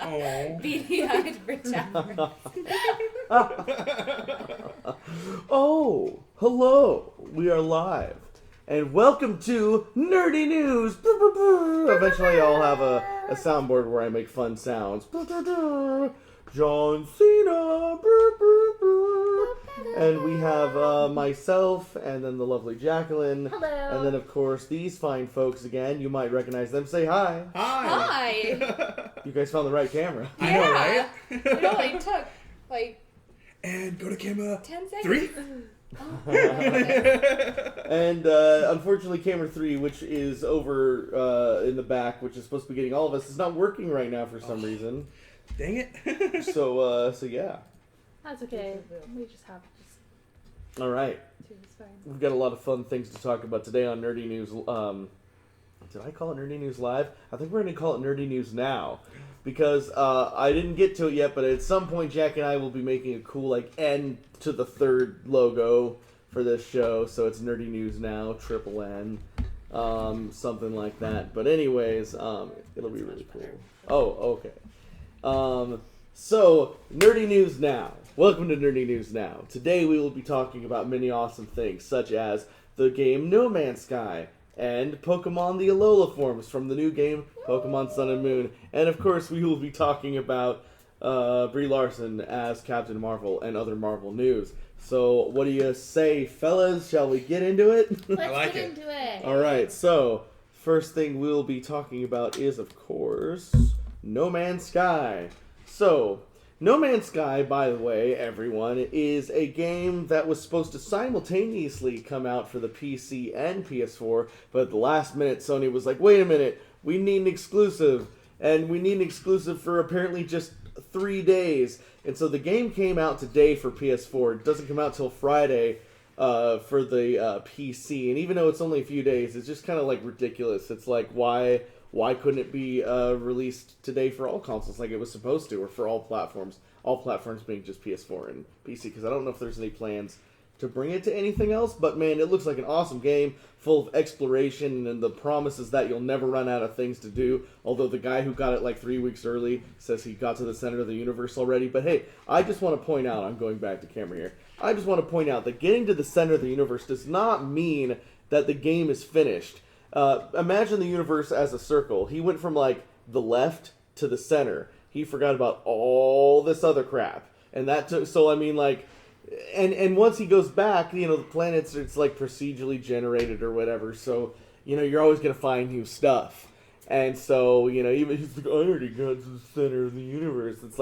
Oh. Beady-eyed Rich Alvarez. Oh, hello. We are live. And welcome to Nerdy News. Eventually I'll have a soundboard where I make fun sounds. John Cena. And we have myself and then the lovely Jacqueline. Hello. And then, of course, these fine folks again. You might recognize them. Say hi. Hi. You guys found the right camera. I know, right? It only took like And go to camera 10 seconds. 3. And unfortunately, camera 3, which is over in the back, which is supposed to be getting all of us, is not working right now for some reason. Dang it. So yeah. That's okay. We just have All right. it's fine. We've got a lot of fun things to talk about today on Nerdy News. Did I call it Nerdy News Live? I think we're going to call it Nerdy News Now. Because I didn't get to it yet, but at some point Jack and I will be making a cool end to the third logo for this show. So it's Nerdy News Now, triple N, something like that. But anyways, it'll be really cool. Oh, okay. So, Nerdy News Now. Welcome to Nerdy News Now. Today we will be talking about many awesome things, such as the game No Man's Sky, and Pokemon the Alola forms from the new game Pokemon Sun and Moon. And of course we will be talking about Brie Larson as Captain Marvel and other Marvel news. So what do you say, fellas? Shall we get into it? Let's like get it. into it. Alright, so first thing we'll be talking about is, of course, No Man's Sky. So, No Man's Sky, by the way, everyone, is a game that was supposed to simultaneously come out for the PC and PS4, but at the last minute Sony was like, wait a minute, we need an exclusive, and we need an exclusive for apparently just 3 days. And so the game came out today for PS4. It doesn't come out till Friday for the PC, and even though it's only a few days, it's just kind of ridiculous. It's like, why couldn't it be released today for all consoles like it was supposed to, or for all platforms? All platforms being just PS4 and PC, because I don't know if there's any plans to bring it to anything else. But man, it looks like an awesome game full of exploration, and the promise is that you'll never run out of things to do. Although the guy who got it 3 weeks early says he got to the center of the universe already. But hey, I just want to point out, I'm going back to camera here, I just want to point out that getting to the center of the universe does not mean that the game is finished. Imagine the universe as a circle. He went from the left to the center. He forgot about all this other crap, and that took. So I mean, and once he goes back, the planets, it's procedurally generated or whatever. So you're always gonna find new stuff, and so even he's like, I already got to the center of the universe. It's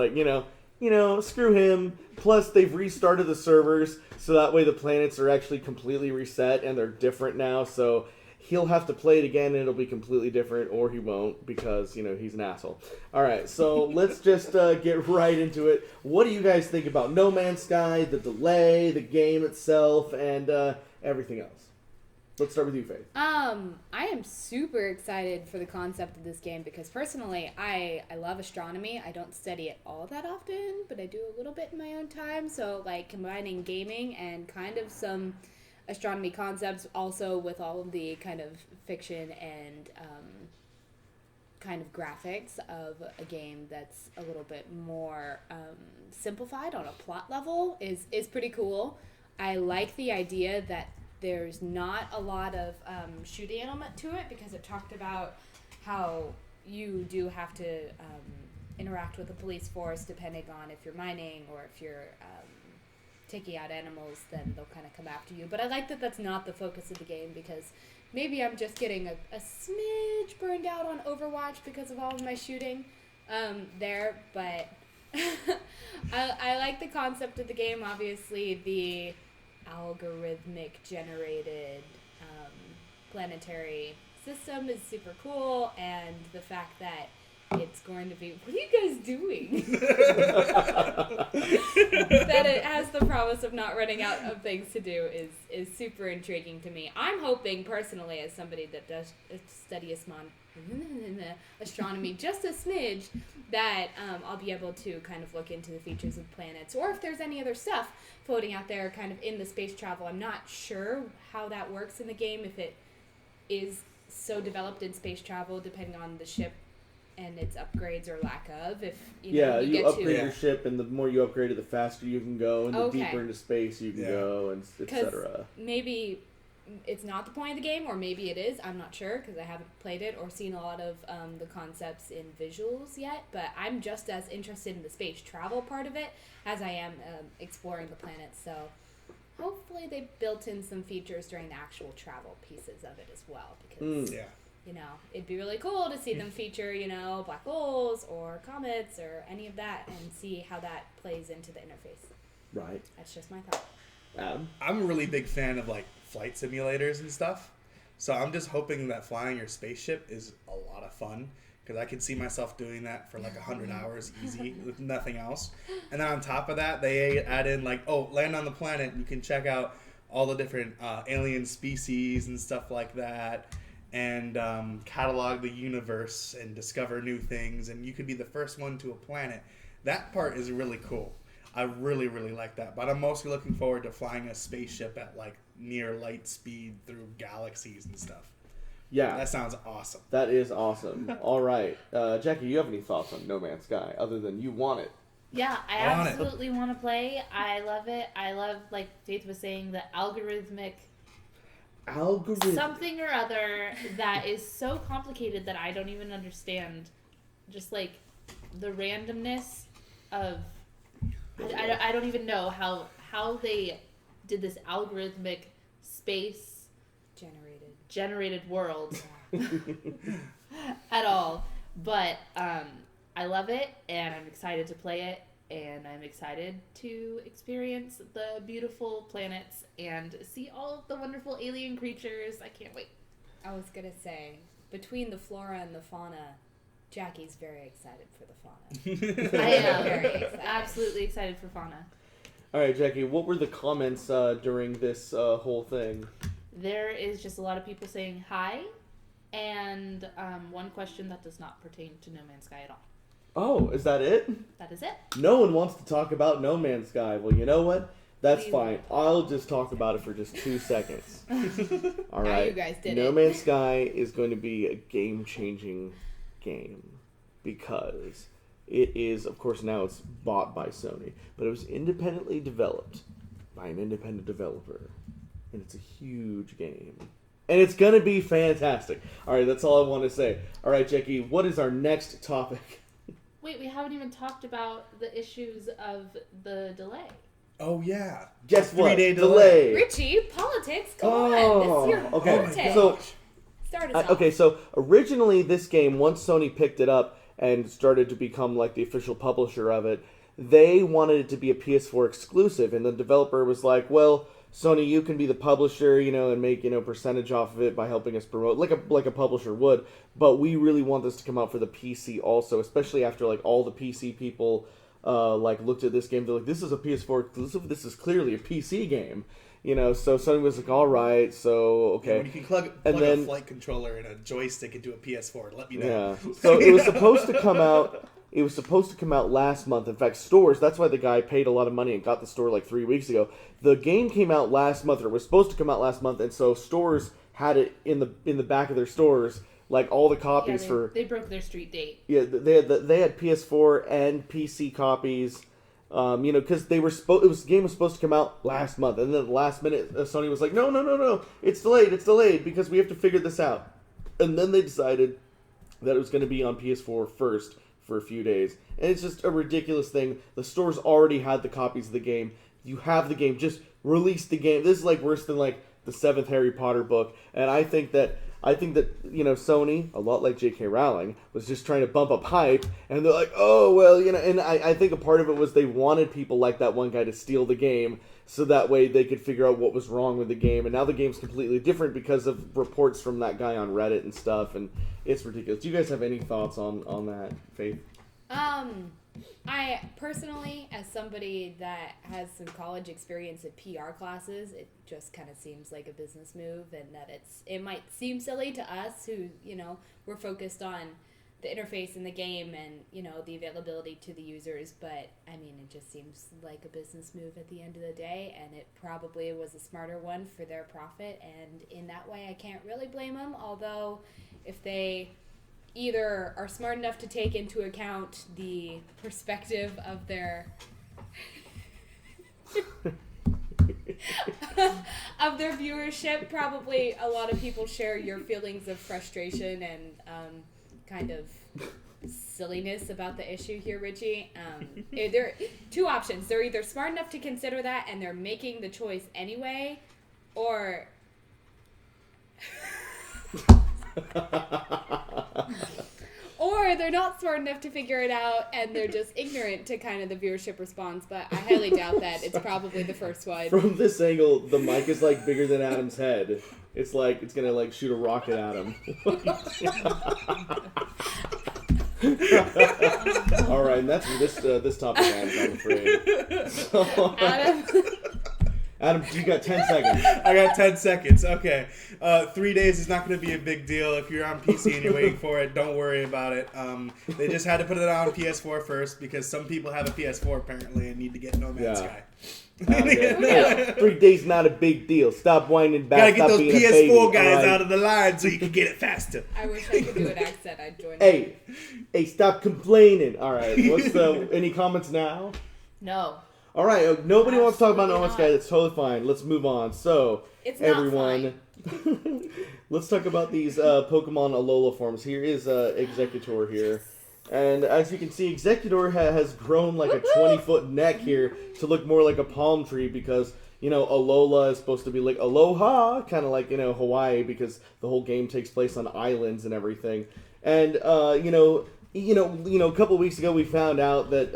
screw him. Plus, they've restarted the servers, so that way the planets are actually completely reset and they're different now. So he'll have to play it again and it'll be completely different, or he won't, because, he's an asshole. Alright, so let's just get right into it. What do you guys think about No Man's Sky, the delay, the game itself, and everything else? Let's start with you, Faith. I am super excited for the concept of this game because personally, I love astronomy. I don't study it all that often, but I do a little bit in my own time. So, combining gaming and kind of some astronomy concepts also with all of the kind of fiction and kind of graphics of a game that's a little bit more simplified on a plot level is pretty cool. I like the idea that there's not a lot of shooting element to it, because it talked about how you do have to interact with the police force depending on if you're mining or if you're taking out animals, then they'll kind of come after you. But I like that that's not the focus of the game, because maybe I'm just getting a smidge burned out on Overwatch because of all of my shooting there. But I like the concept of the game. Obviously, the algorithmic generated planetary system is super cool, and the fact that it's going to be... What are you guys doing? That it has the promise of not running out of things to do is super intriguing to me. I'm hoping, personally, as somebody that does study astronomy just a smidge, that I'll be able to kind of look into the features of planets, or if there's any other stuff floating out there kind of in the space travel. I'm not sure how that works in the game, if it is so developed in space travel, depending on the ship and its upgrades or lack of. If you you upgrade to your ship, and the more you upgrade it, the faster you can go, and the Okay. deeper into space you can go, and etc. Maybe it's not the point of the game, or maybe it is. I'm not sure because I haven't played it or seen a lot of the concepts in visuals yet. But I'm just as interested in the space travel part of it as I am exploring the planet. So hopefully they built in some features during the actual travel pieces of it as well. Because it'd be really cool to see them feature black holes or comets or any of that, and see how that plays into the interface. Right. That's just my thought. Adam? I'm a really big fan of like flight simulators and stuff. So I'm just hoping that flying your spaceship is a lot of fun, because I could see myself doing that for like 100 hours easy with nothing else. And then on top of that, they add in like, land on the planet. You can check out all the different alien species and stuff like that, and catalog the universe and discover new things. And you could be the first one to a planet. That part is really cool. I really, really like that. But I'm mostly looking forward to flying a spaceship at like near light speed through galaxies and stuff. Yeah. That sounds awesome. That is awesome. All right. Jackie, you have any thoughts on No Man's Sky other than you want it? Yeah, I absolutely want to play. I love it. I love, like Faith was saying, the algorithmic something or other that is so complicated that I don't even understand. Just like the randomness of... I don't even know how they did this algorithmic space generated world at all. But I love it, and I'm excited to play it, and I'm excited to experience the beautiful planets and see all of the wonderful alien creatures. I can't wait. I was going to say, between the flora and the fauna, Jackie's very excited for the fauna. I am very excited. Absolutely excited for fauna. All right, Jackie, what were the comments during this whole thing? There is just a lot of people saying hi, and one question that does not pertain to No Man's Sky at all. Oh, is that it? That is it. No one wants to talk about No Man's Sky. Well, you know what? That's Please. fine. I'll just talk about it for just 2 seconds. All Now right. you guys did No it. Man's Sky is going to be a game-changing game because it is, of course, now it's bought by Sony, but it was independently developed by an independent developer, and it's a huge game. And it's going to be fantastic. All right, that's all I want to say. All right, Jackie, what is our next topic? Wait, we haven't even talked about the issues of the delay. Oh, yeah. Guess what? 3-day delay. Richie, politics, come on. This is your okay. forte. So, Start us off. okay, so originally this game, once Sony picked it up and started to become like the official publisher of it, they wanted it to be a PS4 exclusive, and the developer was like, well, Sony, you can be the publisher, and make, percentage off of it by helping us promote, like a publisher would, but we really want this to come out for the PC also, especially after, like, all the PC people, looked at this game, they're like, this is a PS4 exclusive, this is clearly a PC game, so Sony was like, all right, so, okay. Yeah, when you can plug a flight controller and a joystick into a PS4, let me know. Yeah, so it was supposed to come out... It was supposed to come out last month. In fact, stores, that's why the guy paid a lot of money and got the store like 3 weeks ago. The game came out last month, or was supposed to come out last month, and so stores had it in the back of their stores, like all the copies they broke their street date. Yeah, they had PS4 and PC copies, because the game was supposed to come out last month, and then at the last minute, Sony was like, no, it's delayed because we have to figure this out. And then they decided that it was going to be on PS4 first, for a few days. And it's just a ridiculous thing. The stores already had the copies of the game. You have the game. Just release the game. This is like worse than like the 7th Harry Potter book. And I think that Sony, a lot like J.K. Rowling, was just trying to bump up hype. And they're like, oh, well, and I think a part of it was they wanted people like that one guy to steal the game so that way they could figure out what was wrong with the game. And now the game's completely different because of reports from that guy on Reddit and stuff. And it's ridiculous. Do you guys have any thoughts on that, Faith? I personally, as somebody that has some college experience at PR classes, it just kind of seems like a business move, and that it might seem silly to us who, we're focused on the interface in the game and, the availability to the users, but I mean, it just seems like a business move at the end of the day, and it probably was a smarter one for their profit, and in that way I can't really blame them, although if they either are smart enough to take into account the perspective of their of their viewership. Probably a lot of people share your feelings of frustration and kind of silliness about the issue here, Richie. There are two options. They're either smart enough to consider that and they're making the choice anyway, or or they're not smart enough to figure it out and they're just ignorant to kind of the viewership response. But I highly doubt that. It's probably the first one. From this angle, the mic is like bigger than Adam's head. It's like it's gonna like shoot a rocket at him. All right, and that's this topic, Adam, I'm afraid. So, Adam, you got 10 seconds. I got 10 seconds. Okay. 3 days is not going to be a big deal. If you're on PC and you're waiting for it, don't worry about it. They just had to put it on PS4 first because some people have a PS4 apparently and need to get No Man's Sky. Hey, 3 days not a big deal. Stop whining back. Gotta get Stop those being a PS4 baby, guys right? out of the line so you can get it faster. I wish I could do an accent. I'd join. Hey, stop complaining. All right, any comments now? No. All right, nobody wants to talk about No Man's Absolutely Sky. That's totally fine. Let's move on. So, It's not everyone, let's talk about these Pokemon Alola forms. Here is Executor here. And as you can see, Executor has grown like a 20-foot neck here to look more like a palm tree because, Alola is supposed to be like Aloha, kind of like, Hawaii, because the whole game takes place on islands and everything. And, a couple weeks ago we found out that,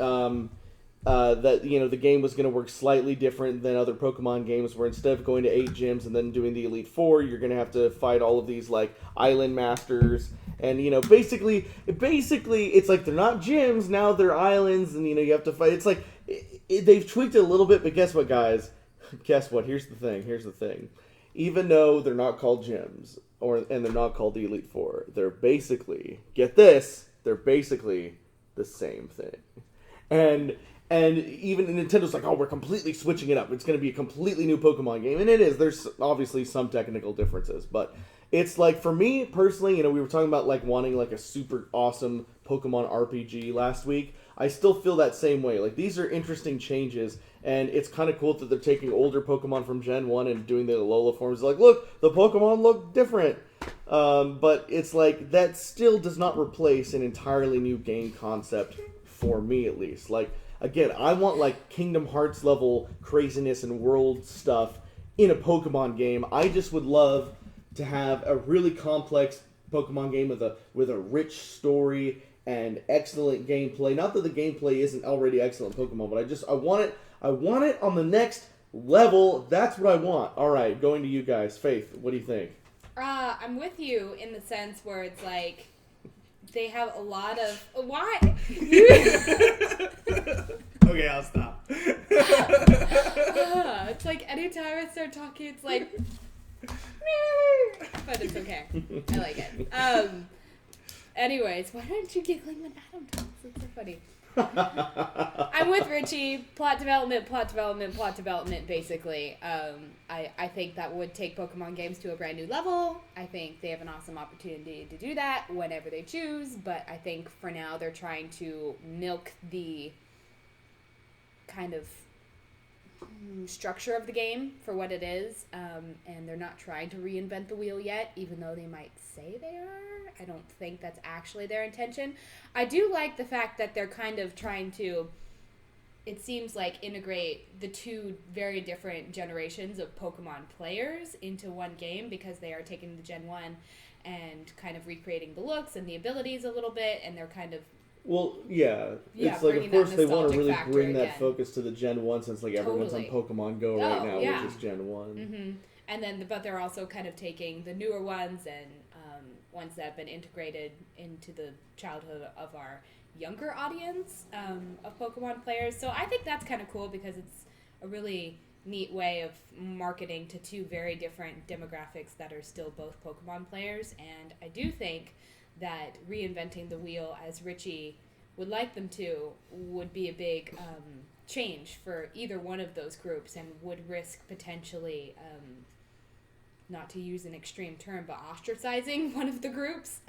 the game was going to work slightly different than other Pokemon games, where instead of going to 8 gyms and then doing the Elite Four, you're going to have to fight all of these, like, island masters. And, basically, it's like they're not gyms, now they're islands, and, you have to fight. It's like, they've tweaked it a little bit, but guess what, guys? Guess what? Here's the thing. Even though they're not called gyms, and they're not called the Elite Four, they're basically, get this, they're basically the same thing. And even Nintendo's like, oh, we're completely switching it up. It's going to be a completely new Pokemon game. And it is. There's obviously some technical differences. But it's like, for me, personally, we were talking about, like, wanting, like, a super awesome Pokemon RPG last week. I still feel that same way. Like, these are interesting changes. And it's kind of cool that they're taking older Pokemon from Gen 1 and doing the Alola forms. Like, look, the Pokemon look different. But it's like, that still does not replace an entirely new game concept, for me at least. Like, again, I want, like, Kingdom Hearts level craziness and world stuff in a Pokemon game. I just would love to have a really complex Pokemon game with a rich story and excellent gameplay. Not that the gameplay isn't already excellent in Pokemon, but I want it on the next level. That's what I want. All right, going to you guys. Faith, what do you think? I'm with you in the sense where it's like they have a lot of why. Okay, I'll stop. It's like anytime I start talking, it's like, but it's okay. I like it. Anyways, why aren't you giggling when Adam talks? It's so funny. I'm with Richie. Plot development, basically. I think that would take Pokemon games to a brand new level. I think they have an awesome opportunity to do that whenever they choose, but I think for now they're trying to milk the kind of structure of the game for what it is, and they're not trying to reinvent the wheel yet, even though they might say they are. I don't think that's actually their intention. I do like the fact that they're kind of trying to, it seems like, integrate the two very different generations of Pokemon players into one game, because they are taking the Gen 1 and kind of recreating the looks and the abilities a little bit, and they're kind of it's like, of course, they want to really bring that again. Focus to the Gen 1, since, like, everyone's on Pokemon Go right now, yeah. which is Gen 1. Mm-hmm. And then, but they're also kind of taking the newer ones and ones that have been integrated into the childhood of our younger audience of Pokemon players. So I think that's kind of cool, because it's a really neat way of marketing to two very different demographics that are still both Pokemon players. And I do think that reinventing the wheel, as Richie would like them to, would be a big change for either one of those groups, and would risk potentially, not to use an extreme term, but ostracizing one of the groups.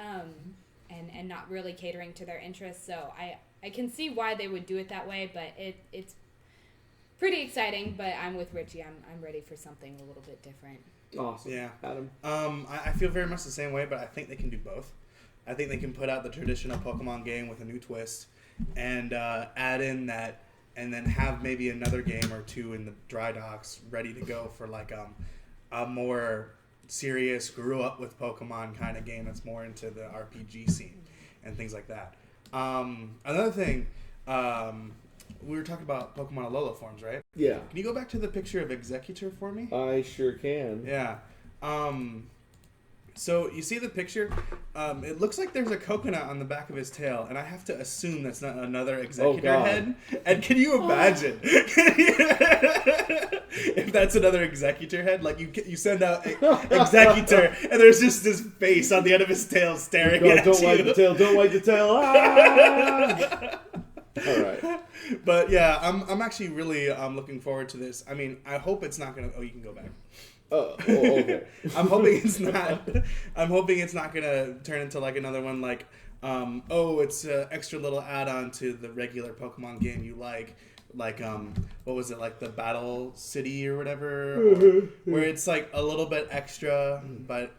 and not really catering to their interests. So I can see why they would do it that way, but it's pretty exciting. But I'm with Richie. I'm ready for something a little bit different. Awesome. Yeah. Adam? I feel very much the same way, but I think they can do both. I think they can put out the traditional Pokemon game with a new twist and add in that, and then have maybe another game or two in the dry docks ready to go for like a more serious, grew up with Pokemon kind of game that's more into the RPG scene and things like that. Another thing, we were talking about Pokemon Alola forms, right? Yeah. Can you go back to the picture of Executor for me? I sure can. Yeah. So you see the picture? It looks like there's a coconut on the back of his tail, and I have to assume that's not another Executor head. And can you imagine if that's another Executor head? Like you send out Executor, and there's just this face on the end of his tail staring at you. Don't wag the tail. Don't wag the tail. Ah! All right. But yeah, I'm actually really looking forward to this. I mean, I hope it's not gonna. Oh, you can go back. Oh, okay. I'm hoping it's not. I'm hoping it's not gonna turn into like another one. Like, it's an extra little add-on to the regular Pokemon game you like. Like, what was it? Like the Battle City or whatever, where it's like a little bit extra, but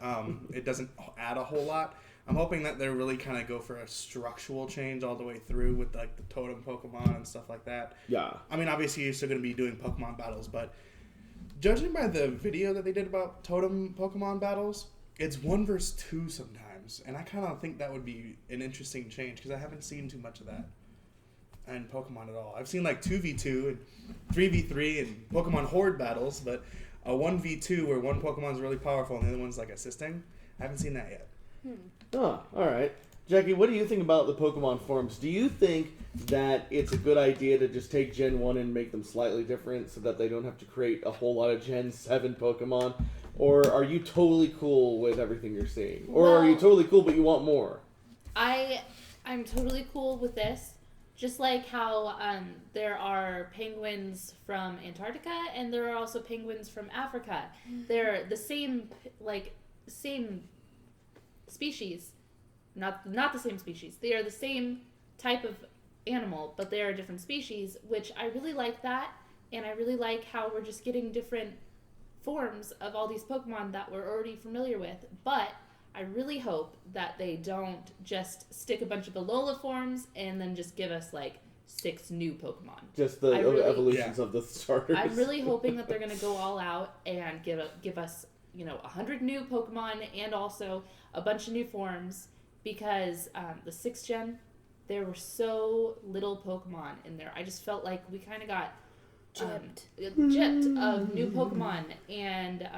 it doesn't add a whole lot. I'm hoping that they really kind of go for a structural change all the way through with like the totem Pokemon and stuff like that. Yeah. I mean, obviously you're still going to be doing Pokemon battles, but judging by the video that they did about totem Pokemon battles, it's 1 versus 2 sometimes, and I kind of think that would be an interesting change because I haven't seen too much of that in Pokemon at all. I've seen like 2v2 and 3v3 and Pokemon Horde battles, but a 1v2 where one Pokemon's really powerful and the other one's like assisting, I haven't seen that yet. Oh, all right. Jackie, what do you think about the Pokemon forms? Do you think that it's a good idea to just take Gen 1 and make them slightly different so that they don't have to create a whole lot of Gen 7 Pokemon? Or are you totally cool with everything you're seeing? Or are you totally cool but you want more? I'm totally cool with this. Just like how there are penguins from Antarctica and there are also penguins from Africa. They're the same species. Not the same species. They are the same type of animal, but they are different species, which I really like that. And I really like how we're just getting different forms of all these Pokemon that we're already familiar with. But I really hope that they don't just stick a bunch of Alola forms and then just give us like 6 new Pokemon. Just the evolutions of the starters. I'm really hoping that they're going to go all out and give us 100 new Pokemon and also a bunch of new forms, because the 6th gen, there were so little Pokemon in there. I just felt like we kind of got gypped of new Pokemon, and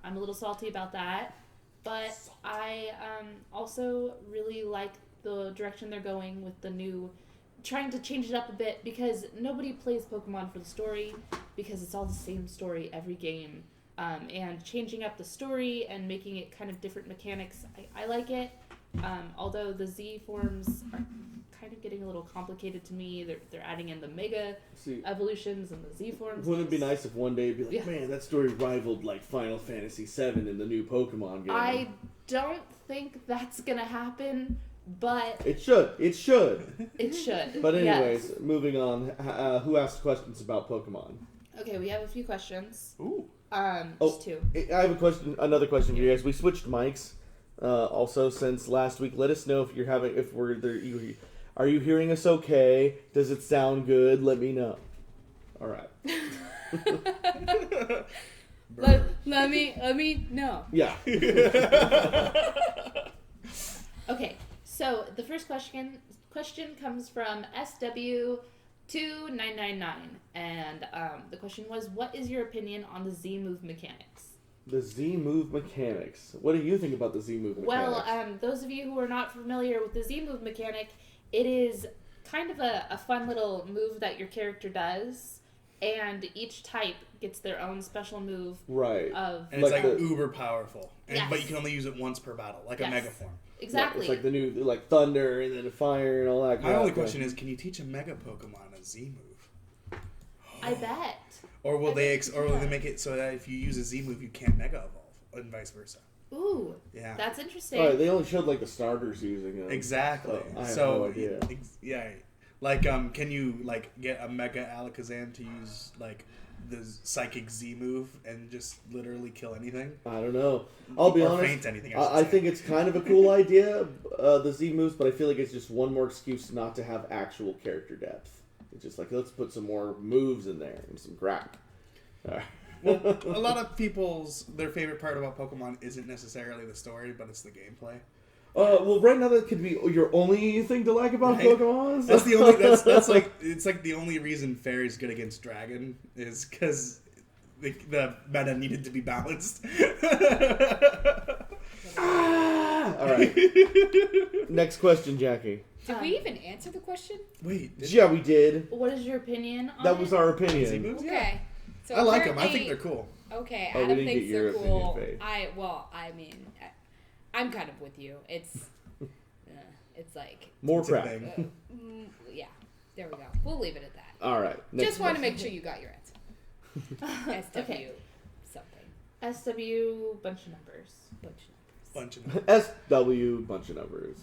I'm a little salty about that. But I also really like the direction they're going with the new, trying to change it up a bit, because nobody plays Pokemon for the story, because it's all the same story every game. And changing up the story and making it kind of different mechanics, I like it. Although the Z forms are kind of getting a little complicated to me. They're adding in the Mega evolutions and the Z forms. Wouldn't it be nice if one day it'd be like, man, that story rivaled like Final Fantasy VII in the new Pokemon game? I don't think that's gonna happen, but it should. It should. It should. But anyways, yes. Moving on. Who asked questions about Pokemon? Okay, we have a few questions. Ooh. Just 2. I have a question. Another question for you guys. We switched mics. Also, since last week, let us know if you're having. If we're there. Are you hearing us okay? Does it sound good? Let me know. All right. let me know. Yeah. Okay, so the first question comes from SW2999, and the question was, what is your opinion on the Z move mechanics? The Z move mechanics. What do you think about the Z move mechanics? Well, those of you who are not familiar with the Z move mechanic, it is kind of a fun little move that your character does, and each type gets their own special move. Right. And it's like uber powerful, but you can only use it once per battle, like a Mega Form. Exactly. It's like the new, like thunder and then fire and all that. My only question is, can you teach a Mega Pokemon a Z move? I bet. Or will they make it so that if you use a Z move, you can't Mega Evolve, and vice versa? Ooh, Yeah. that's interesting. All right, they only showed like the starters using them. Exactly. I have So no idea. yeah, like can you like get a Mega Alakazam to use like the Psychic Z move and just literally kill anything? I don't know. I'll be Or honest. faint anything, I I should say. think it's kind of a cool idea, the Z moves, but I feel like it's just one more excuse not to have actual character depth. It's just like, let's put some more moves in there and some crap. Well, a lot of their favorite part about Pokemon isn't necessarily the story, but it's the gameplay. Well, right now that could be your only thing to like about Right? Pokemon. That's the only. That's like it's like the only reason Fairy's good against Dragon is because the meta needed to be balanced. All right. Next question, Jackie. Did we even answer the question? Wait, Yeah, we did. What is your opinion on That was our Z opinion. moves? Yeah. Okay. So I like them. I apparently- think they're cool. Okay, Oh, we Adam didn't thinks get your they're cool. opinion, Faye. I'm kind of with you. It's, it's like, More It's a crap. thing. yeah. There we go. We'll leave it at that. All right. Next Just want to question. make sure you got your answer. SW Okay. something. SW bunch of numbers. Bunch of them. SW bunch of numbers.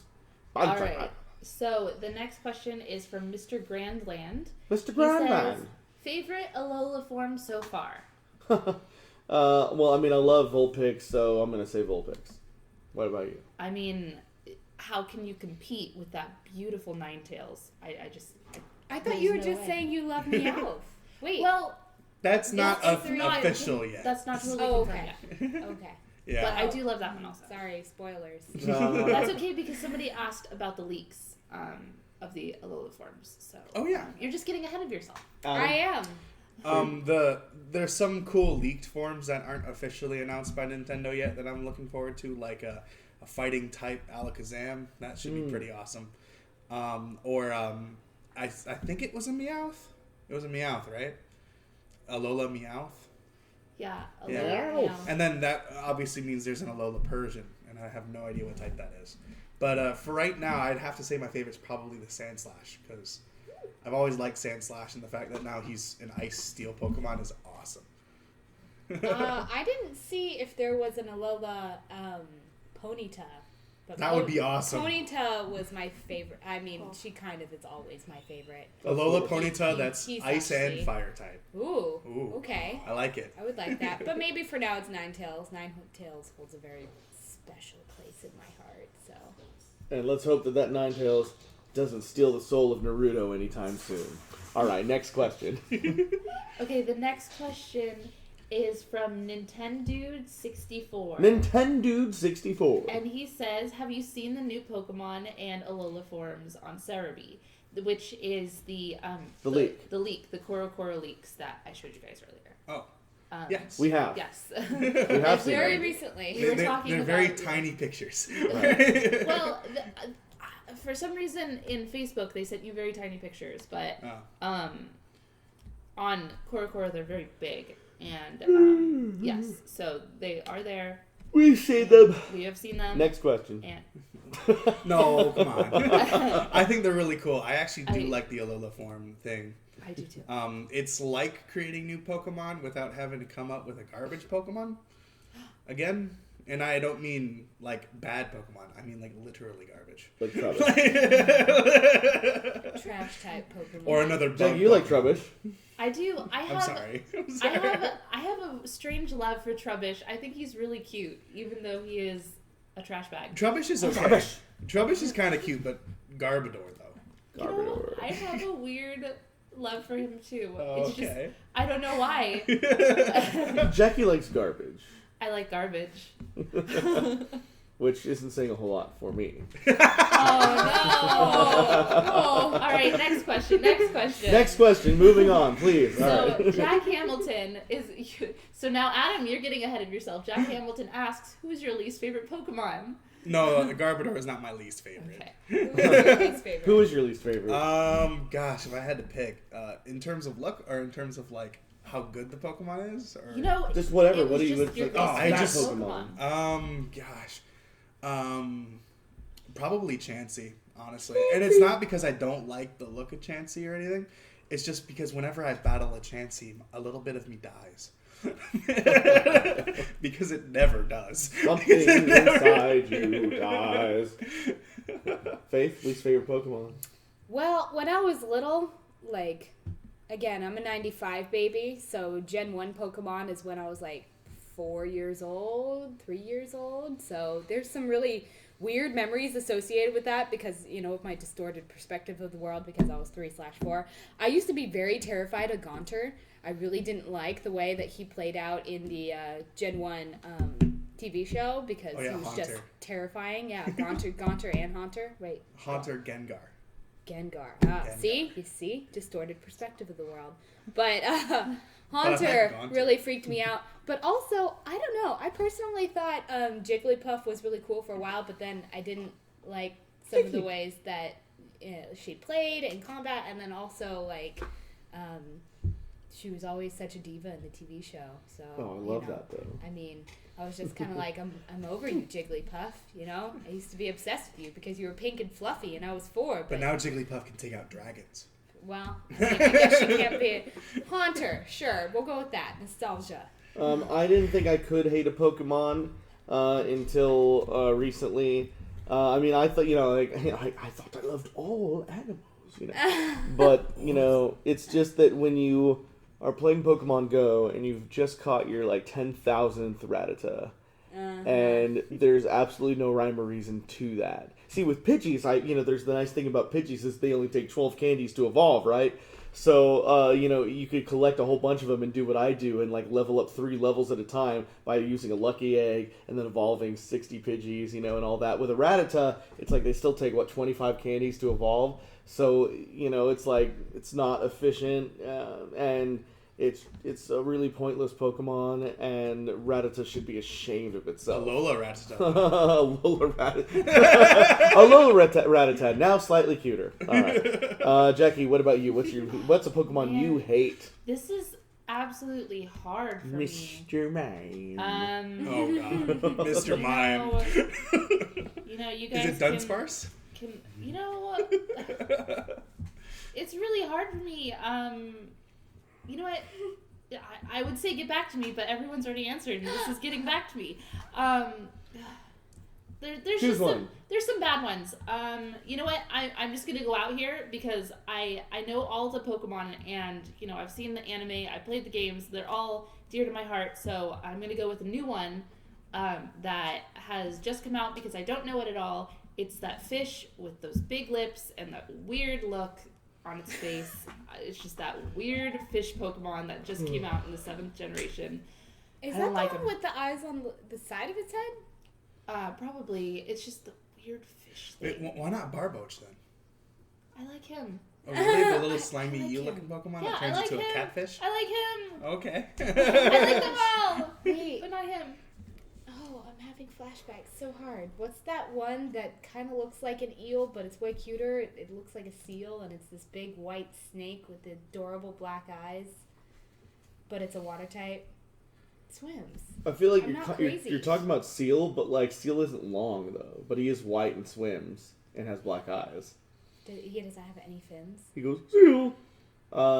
I'm All trying. right. So the next question is from Mr. Grandland. Mr. He Grandman. says, favorite Alola form so far? Well, I mean, I love Vulpix, so I'm gonna say Vulpix. What about you? I mean, how can you compete with that beautiful Ninetales? I I thought There's you were no just way. saying you love Meowth. Wait. well, That's not It's not- official yet. that's not totally Oh, confirmed okay. yet. Okay. Yeah. But I do love that one also. Sorry, spoilers. That's okay because somebody asked about the leaks of the Alola forms. So Oh, yeah. you're just getting ahead of yourself. I am. There's some cool leaked forms that aren't officially announced by Nintendo yet that I'm looking forward to, like a fighting type Alakazam. That should be pretty awesome. I think it was a Meowth. It was a Meowth, right? Alola Meowth. Yeah. Alola, Yeah. Meow. And then that obviously means there's an Alola Persian, and I have no idea what type that is. But for right now, I'd have to say my favorite's probably the Sandslash, because I've always liked Sandslash, and the fact that now he's an Ice Steel Pokemon is awesome. I didn't see if there was an Alola Ponyta. But That would be awesome. Ponyta was my favorite. I mean, she kind of is always my favorite. Alola Ponyta, that's He's Ice actually- and Fire type. Ooh. Ooh. Okay. I like it. I would like that. But maybe for now it's Ninetales. Ninetales holds a very special place in my heart, so. And let's hope that Ninetales doesn't steal the soul of Naruto anytime soon. All right, next question. Okay, the next question is from Nintendude64. Nintendude64. And he says, have you seen the new Pokemon and Alola forms on Cerebi? Which is the leak. The leak, the Korokoro leaks that I showed you guys earlier. Oh, Um, yes. We have. Yes. We have seen Very them. recently. We were talking They're about very it. tiny pictures. Well, for some reason in Facebook they sent you very tiny pictures, but Oh. on Korokoro they're very big. And yes, so they are there. We've seen them. We have seen them. Next question. And No, come on. I think they're really cool. I actually do I- like the Alola form thing. I do too. It's like creating new Pokemon without having to come up with a garbage Pokemon. Again, and I don't mean like bad Pokemon. I mean like literally garbage. Like Trubbish. Trash type Pokemon. Or another bug. Jack, you like Pokemon. Trubbish. I do. I'm sorry. I'm I sorry. have a strange love for Trubbish. I think he's really cute, even though he is a trash bag. Trubbish is okay. Trubbish. Trubbish is kind of cute, but Garbodor though. You know, Garbodor. I have a weird love for him too. Oh, It's just okay. I don't know why. Jackie likes garbage, I like garbage. which isn't saying a whole lot for me. Oh no! All right, next question. Next question. Moving on, please. All So right. Jack Hamilton is. So now Adam, you're getting ahead of yourself. Jack Hamilton asks, "Who's your least favorite Pokemon?" No, Garbodor is not my least favorite. Okay. Who was your least favorite? Who is your least favorite? Gosh, if I had to pick, in terms of luck or in terms of like how good the Pokemon is, or You know, Just whatever. it What was do you just look your like? Oh, I least just- favorite Pokemon. Probably Chansey, honestly. And it's not because I don't like the look of Chansey or anything. It's just because whenever I battle a Chansey, a little bit of me dies. Because it never does. Something inside you dies. Faith, least favorite Pokemon? Well, when I was little, like, again, I'm a 95 baby, so Gen 1 Pokemon is when I was like 4 years old, 3 years old. So there's some really weird memories associated with that because, you know, of my distorted perspective of the world because I was 3/4. I used to be very terrified of Gaunter. I really didn't like the way that he played out in the Gen 1 TV show because he was just terrifying. Yeah, Gaunter and Haunter. Wait. Haunter Gengar. Gengar. Gengar. See? You see? Distorted perspective of the world. But Haunter really freaked me out. But also, I don't know. I personally thought Jigglypuff was really cool for a while, but then I didn't like some of the ways that she played in combat, and then also, like, she was always such a diva in the TV show. So, I love that, though. I mean, I was just kind of like, I'm over you, Jigglypuff, you know? I used to be obsessed with you because you were pink and fluffy, and I was 4. But now Jigglypuff can take out dragons. Well, I guess she can't be Haunter. Sure, we'll go with that. Nostalgia. I didn't think I could hate a Pokemon until recently. I mean, I thought, I thought I loved all animals, But, it's just that when you are playing Pokemon Go and you've just caught your, 10,000th Rattata, and there's absolutely no rhyme or reason to that. See, with Pidgeys, there's the nice thing about Pidgeys is they only take 12 candies to evolve, right? So, you could collect a whole bunch of them and do what I do and, level up 3 levels at a time by using a Lucky Egg and then evolving 60 Pidgeys, and all that. With a Rattata, it's they still take, 25 candies to evolve. So, it's not efficient, and it's a really pointless Pokemon, and Rattata should be ashamed of itself. Alola Rattata. Alola Rattata, now slightly cuter. All right, Jackie, what about you? What's a Pokemon you hate? This is absolutely hard for me. Mr. Mime. Oh God, Mr. Mime. You guys. Is it Dunsparce? It's really hard for me. You know what? I would say get back to me, but everyone's already answered, and this is getting back to me. There's some bad ones. You know what? I'm just gonna go out here because I know all the Pokemon, and I've seen the anime, I played the games. They're all dear to my heart, so I'm gonna go with a new one that has just come out because I don't know it at all. It's that fish with those big lips and that weird look on its face. It's just that weird fish Pokemon that just came out in the 7th generation. Is that the one with the eyes on the side of its head? Probably. It's just the weird fish thing. Wait, why not Barboach then? I like him. Oh, really? The little slimy like eel-looking Pokemon Yeah, that turns I like into him. a catfish? I like him. Okay. I like them all. Wait. But not him. Oh, I'm having flashbacks so hard. What's that one that kind of looks like an eel, but it's way cuter? It looks like a seal, and it's this big white snake with adorable black eyes, but it's a water type. It swims. I feel like you're talking about Seal, but Seal isn't long though. But he is white and swims and has black eyes. He doesn't have any fins. He goes Seal.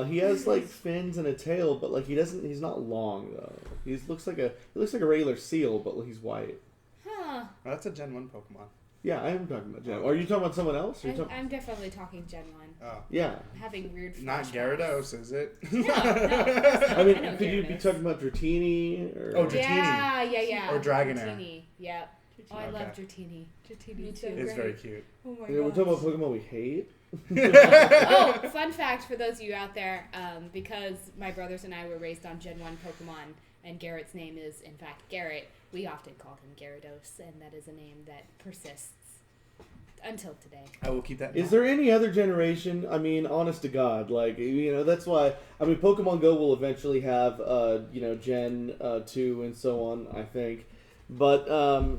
He has fins and a tail, but he's not long though. He looks like a regular seal, but he's white. Huh. Oh, that's a Gen 1 Pokemon. Yeah, I am talking about Gen. Are you talking about someone else? I'm definitely talking Gen 1. Oh. Yeah. I'm having weird flashbacks. Not Gyarados, is it? No. I mean, know could you be Gyarados. talking about Dratini? Or... Oh, Dratini. Yeah. Or Dragonair. Dratini. Yep. Oh, I love Dratini. Dratini's so It's great. very cute. Oh my Yeah, we're god. talking about Pokemon we hate. Oh, fun fact for those of you out there, because my brothers and I were raised on Gen 1 Pokemon, and Garrett's name is, in fact, Garrett, we often called him Gyarados, and that is a name that persists until today. I will keep that in Is mind. there any other generation? I mean, honest to God, that's why. I mean, Pokemon Go will eventually have, Gen 2 and so on. I think, but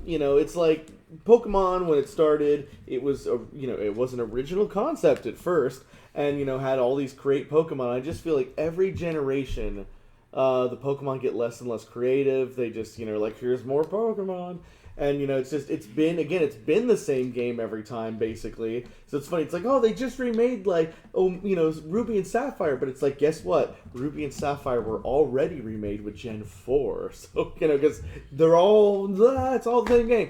it's like Pokemon when it started. It was it was an original concept at first, and had all these great Pokemon. I just feel like every generation, the Pokemon get less and less creative. They just here's more Pokemon. And, it's been the same game every time, basically. So it's funny. It's like, oh, they just remade, Ruby and Sapphire. But it's like, guess what? Ruby and Sapphire were already remade with Gen 4. So, because it's all the same game.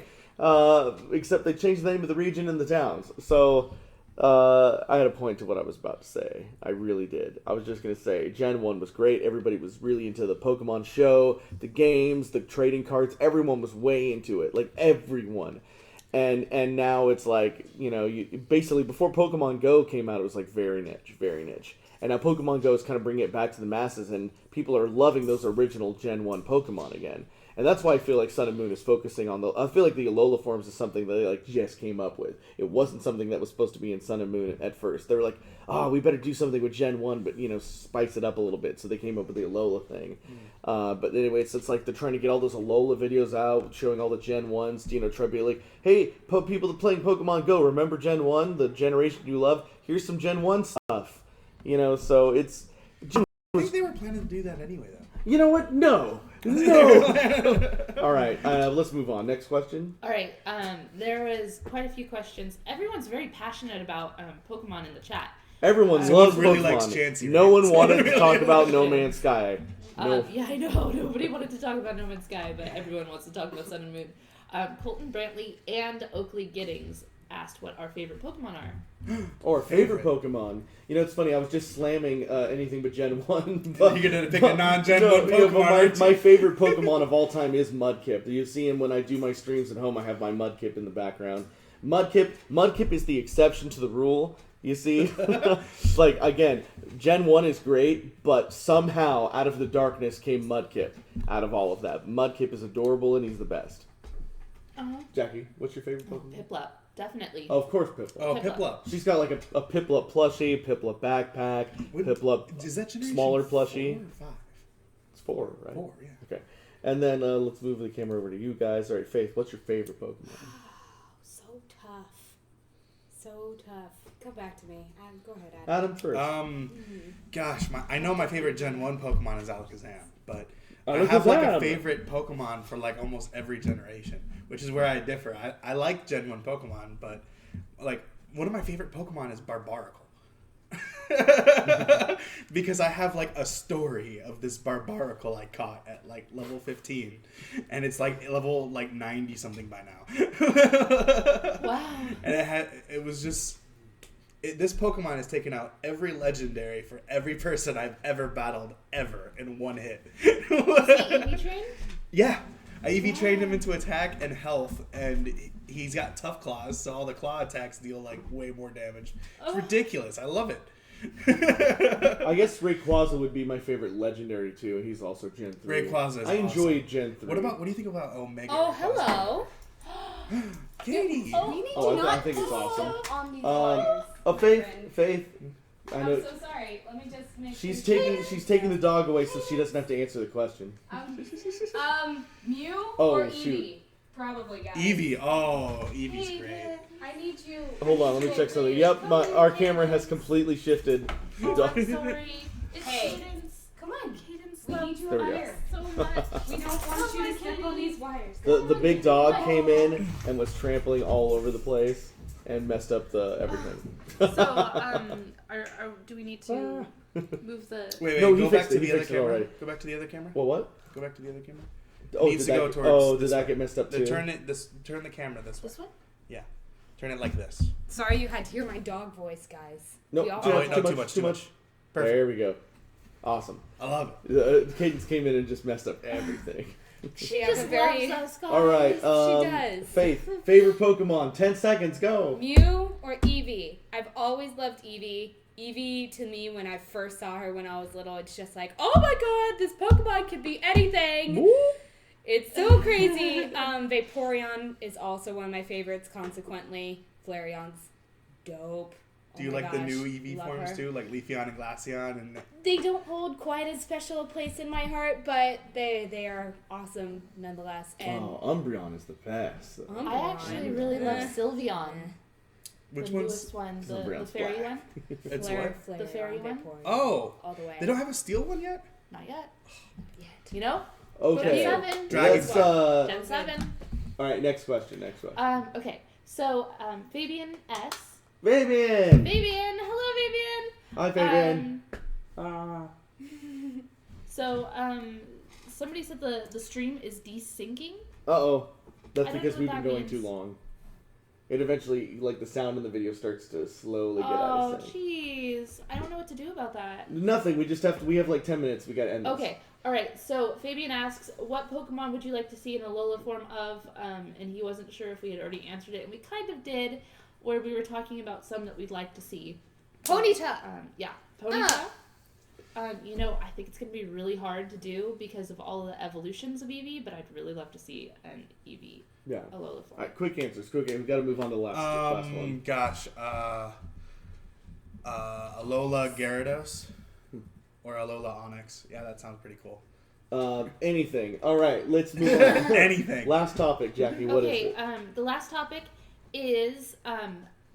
Except they changed the name of the region and the towns. So, I had a point to what I was about to say. I really did. I was just going to say, Gen 1 was great. Everybody was really into the Pokemon show, the games, the trading cards. Everyone was way into it. Like, everyone. And now it's like, basically, before Pokemon Go came out, it was like very niche. And now Pokemon Go is kind of bringing it back to the masses, and people are loving those original Gen 1 Pokemon again. And that's why I feel like Sun and Moon is focusing on I feel like the Alola forms is something that they just came up with. It wasn't something that was supposed to be in Sun and Moon at first. They were like, we better do something with Gen 1, but, spice it up a little bit. So they came up with the Alola thing. But anyway, it's like they're trying to get all those Alola videos out, showing all the Gen 1s, try to be like, hey, people that playing Pokemon Go, remember Gen 1, the generation you love? Here's some Gen 1 stuff. So it's... I think they were planning to do that anyway, though. You know what? No. All right, let's move on. Next question. All right, there was quite a few questions. Everyone's very passionate about Pokemon in the chat. Everyone loves really Pokemon. Likes Chansey, no right? one wanted to talk about No Man's Sky. No. Yeah, I know. Nobody wanted to talk about No Man's Sky, but everyone wants to talk about Sun and Moon. Colton Brantley and Oakley Giddings asked what our favorite Pokemon are. Or favorite Pokemon. It's funny, I was just slamming anything but Gen 1. But, you're going to pick a non-Gen 1 Pokemon. My favorite Pokemon of all time is Mudkip. You see him when I do my streams at home, I have my Mudkip in the background. Mudkip is the exception to the rule, you see? Again, Gen 1 is great, but somehow out of the darkness came Mudkip out of all of that. Mudkip is adorable and he's the best. Jackie, what's your favorite Pokemon? Piplup. Definitely. Oh, of course, Piplup. Oh, Piplup. She's got like a Piplup plushie, Piplup backpack, Piplup is that smaller plushie. 4 or 5? It's 4, right? 4, yeah. Okay. And then let's move the camera over to you guys. All right, Faith, what's your favorite Pokemon? So tough. Come back to me. Go ahead, Adam first. Gosh, I know my favorite Gen 1 Pokemon is Alakazam, but I have like a favorite Pokemon for like almost every generation, which is where I differ. I like Gen 1 Pokemon, but like one of my favorite Pokemon is Barbaracle. Because I have like a story of this Barbaracle I caught at like level 15, and it's like level like 90 something by now. Wow. And this Pokemon has taken out every legendary for every person I've ever battled ever in one hit. Is he EV trained? Yeah. I EV trained him into attack and health, and he's got tough claws, so all the claw attacks deal like way more damage. It's ridiculous. I love it. I guess Rayquaza would be my favorite legendary too. He's also Gen 3. Rayquaza is I enjoy awesome. Gen 3. What do you think about Omega? Oh, Rayquaza? hello. Katie. We need Oh, to not I think it's awesome. step on these wires. Faith. I know I'm so sorry. Let me just make she's sure. taking the dog away so she doesn't have to answer the question. Mew Oh, or shoot. Eevee? Probably, guys. Eevee. Oh, Eevee's Hey, great. I need you. Hold on, let me check something. Yep, our camera has completely shifted. Oh, I'm sorry. It's Hey. Cadence. Come on. Cadence We need you There over we go. here. so much. We don't want you to step on these wires. The big dog came in and was trampling all over the place and messed up the everything. So, do we need to move the? Wait, No, he go back fixed to it. the He other fixed it camera. already. Go back to the other camera. What? Go back to the other camera. Oh, needs did to that, go towards did this that way. get messed up too? Turn the camera this way. This one? Yeah. Turn it like this. Sorry you had to hear my dog voice, guys. Nope, We all too Oh, much, wait, no, too too much. much. Perfect. There we go. Awesome. I love it. Cadence came in and just messed up everything. She Just has a very loves us, guys. All right. does. Faith, favorite Pokemon. 10 seconds. Go. Mew or Eevee. I've always loved Eevee. Eevee, to me, when I first saw her when I was little, it's just like, oh my god, this Pokemon can be anything. Woo. It's so crazy. Vaporeon is also one of my favorites, consequently. Flareon's dope. Do you Oh my like the gosh, new Eevee love forms her. too, like Leafeon and Glaceon and? They don't hold quite as special a place in my heart, but they are awesome nonetheless. And Oh, Umbreon is the best. Umbreon. I actually really love Sylveon. Which the one's? newest one, the Umbreon's fairy black. one. It's Flare, what? The fairy one? Vaporeon, Oh, all the way. they don't have a steel one yet. Not yet. Yet. You know? Okay. Gen 7. Dragon Let's Gen 7. All right, next question. Okay. So, Fabian S. Fabian! Fabian! Hello, Fabian! Hi, Fabian. So, somebody said the stream is desyncing. Uh-oh. That's I don't because know we've what been that going too means. long. It eventually, like, the sound in the video starts to slowly get out Oh, of sync. jeez. I don't know what to do about that. Nothing. We have like 10 minutes. We gotta end this. Okay. All right. So Fabian asks, "What Pokemon would you like to see in a Alola form of?" And he wasn't sure if we had already answered it, and we kind of did, where we were talking about some that we'd like to see. Ponyta. Yeah, Ponyta. You know, I think it's gonna be really hard to do because of all of the evolutions of Eevee, but I'd really love to see an Eevee Yeah. Alola form. All right, quick answers. We gotta move on to the last one. Gosh, Alola Gyarados or Alola Onyx. Yeah, that sounds pretty cool. Anything. All right, let's move on. Anything. Last topic, Jackie. What is Okay, it? the last topic is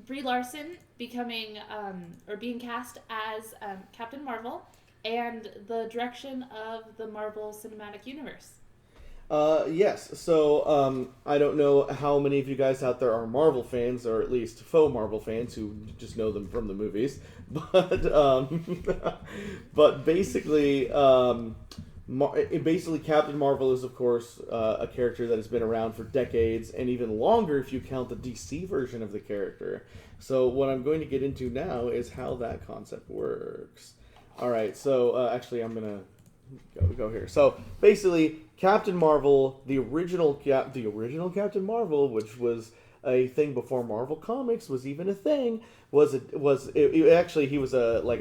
Brie Larson becoming or being cast as Captain Marvel and the direction of the Marvel Cinematic Universe. Yes. So, I don't know how many of you guys out there are Marvel fans, or at least faux Marvel fans who just know them from the movies. But basically, Captain Marvel is, of course, a character that has been around for decades, and even longer if you count the DC version of the character. So, what I'm going to get into now is how that concept works. All right. So, actually, I'm gonna go here. So basically, Captain Marvel, the original Captain Marvel, which was a thing before Marvel Comics was even a thing, he was a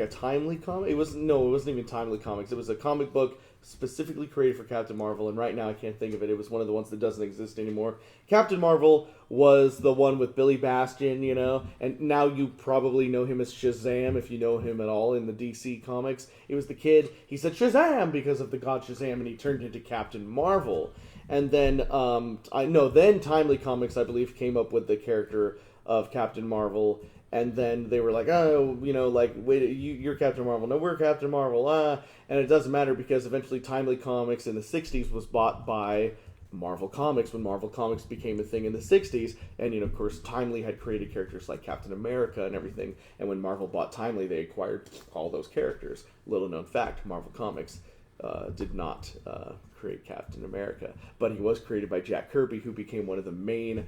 timely comic. It wasn't even timely comics. It was a comic book specifically created for Captain Marvel, and right now I can't think of it. It was one of the ones that doesn't exist anymore. Captain Marvel was the one with Billy Bastion, and now you probably know him as Shazam if you know him at all in the DC comics. It was the kid, he said Shazam because of the god Shazam, and he turned into Captain Marvel. And then, then Timely Comics, I believe, came up with the character of Captain Marvel. And then they were like, wait, you're Captain Marvel. No, we're Captain Marvel. And it doesn't matter because eventually Timely Comics in the 60s was bought by Marvel Comics when Marvel Comics became a thing in the 60s. And, of course, Timely had created characters like Captain America and everything. And when Marvel bought Timely, they acquired all those characters. Little known fact, Marvel Comics did not create Captain America, but he was created by Jack Kirby, who became one of the main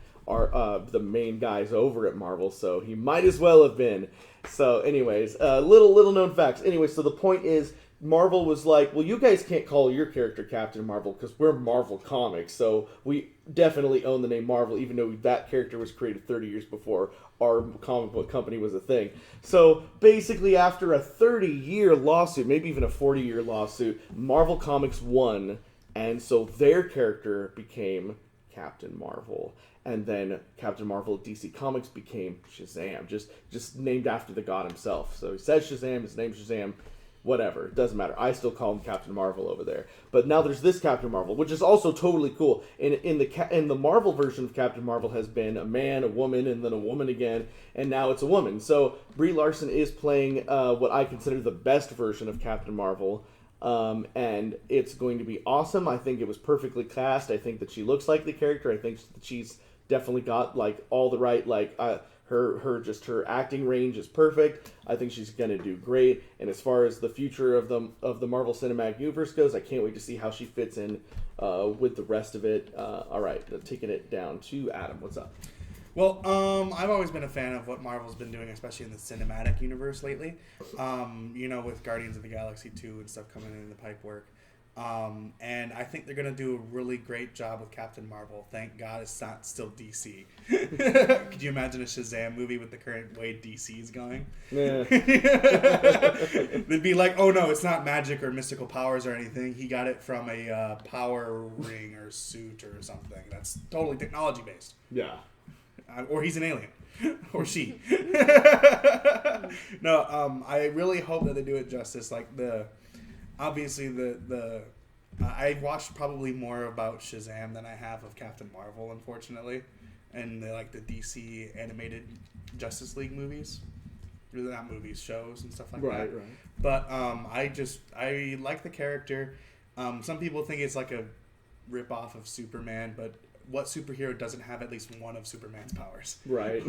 guys over at Marvel, so he might as well have been. So anyways, little known facts. Anyway, so the point is, Marvel was like, well, you guys can't call your character Captain Marvel because we're Marvel Comics, so we definitely own the name Marvel, even though that character was created 30 years before our comic book company was a thing. So basically, after a 30-year lawsuit, maybe even a 40-year lawsuit, Marvel Comics won, and so their character became Captain Marvel. And then Captain Marvel at DC Comics became Shazam, just named after the god himself. So he says Shazam, his name's Shazam. Whatever, it doesn't matter. I still call him Captain Marvel over there. But now there's this Captain Marvel, which is also totally cool. In the Marvel version of Captain Marvel has been a man, a woman, and then a woman again, and now it's a woman. So Brie Larson is playing what I consider the best version of Captain Marvel, and it's going to be awesome. I think it was perfectly cast. I think that she looks like the character. I think that she's definitely got all the right her acting range is perfect. I think she's gonna do great. And as far as the future of the Marvel Cinematic Universe goes, I can't wait to see how she fits in with the rest of it. All right, taking it down to Adam. What's up? Well, I've always been a fan of what Marvel's been doing, especially in the cinematic universe lately. With Guardians of the Galaxy 2 and stuff coming in the pipe work. And I think they're going to do a really great job with Captain Marvel. Thank God it's not still DC. Could you imagine a Shazam movie with the current way DC is going? Yeah. They'd be like, oh no, it's not magic or mystical powers or anything. He got it from a power ring or suit or something. That's totally technology based. Yeah. Or he's an alien. Or she. No, I really hope that they do it justice. Obviously, I watched probably more about Shazam than I have of Captain Marvel, unfortunately, and the DC animated Justice League movies, not movies, shows and stuff like that. Right. But I like the character. Some people think it's like a rip off of Superman, but what superhero doesn't have at least one of Superman's powers? Right.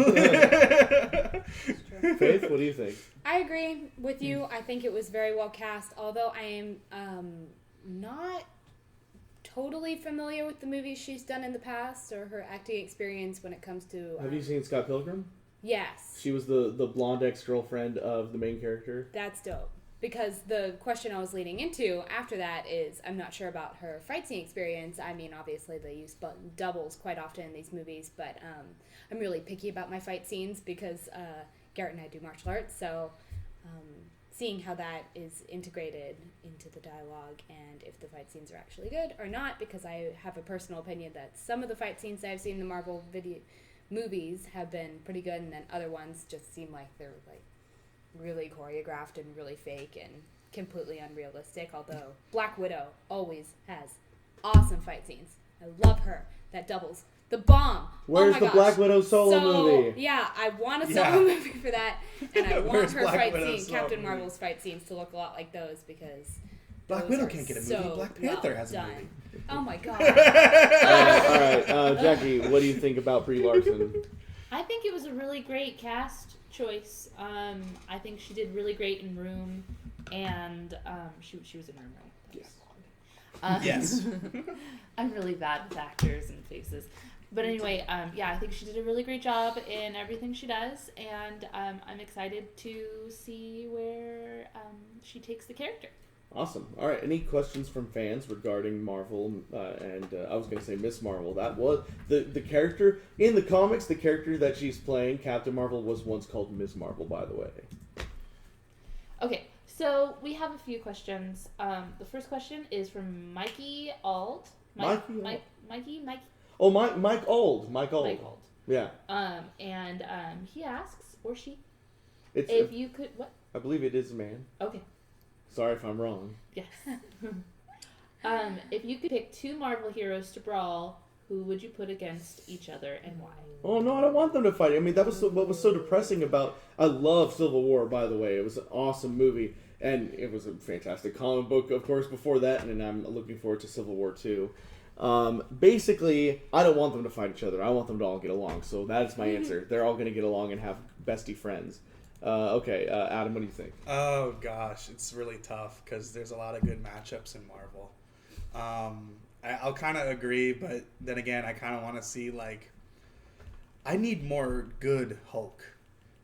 Faith, what do you think? I agree with you. I think it was very well cast, although I am not totally familiar with the movies she's done in the past or her acting experience when it comes to... Have you seen Scott Pilgrim? Yes. She was the blonde ex-girlfriend of the main character. That's dope. Because the question I was leading into after that is, I'm not sure about her fight scene experience. I mean, obviously they use doubles quite often in these movies, but I'm really picky about my fight scenes because Garrett and I do martial arts, so seeing how that is integrated into the dialogue and if the fight scenes are actually good or not, because I have a personal opinion that some of the fight scenes I've seen in the Marvel movies have been pretty good, and then other ones just seem like they're like really choreographed and really fake and completely unrealistic, although Black Widow always has awesome fight scenes. I love her. That doubles. The bomb. Where's the Black Widow solo movie? Yeah, I want a solo movie for that, and I want her Black fight Widow's scene, solo Captain movie? Marvel's fight scenes, to look a lot like those because Black those Widow are can't get a movie. so Black Panther well has a done. movie. Oh my god. All right, Jackie, what do you think about Brie Larson? I think it was a really great cast choice. I think she did really great in Room, and she was in Room, right? Yes. Yes. I'm really bad with actors and faces. But anyway, yeah, I think she did a really great job in everything she does, and I'm excited to see where she takes the character. Awesome. All right. Any questions from fans regarding Marvel? And I was going to say Miss Marvel. That was the character in the comics. The character that she's playing, Captain Marvel, was once called Miss Marvel. By the way. Okay, so we have a few questions. The first question is from Mikey Ald. Mikey. Oh, Mike Old. Mike Old. Yeah. And he asks, or she, It's. if you could what? I believe it is a man. Okay. Sorry if I'm wrong. Yes. If you could pick two Marvel heroes to brawl, who would you put against each other and why? Oh no, I don't want them to fight. I mean, that was what was so depressing about. I love Civil War. By the way, it was an awesome movie, and it was a fantastic comic book, of course, before that. And I'm looking forward to Civil War 2. Basically, I don't want them to fight each other. I want them to all get along. So that's my answer. They're all going to get along and have bestie friends. Okay, Adam, what do you think? Oh gosh, it's really tough because there's a lot of good matchups in Marvel. I'll kind of agree, but then again, I kind of want to see I need more good Hulk.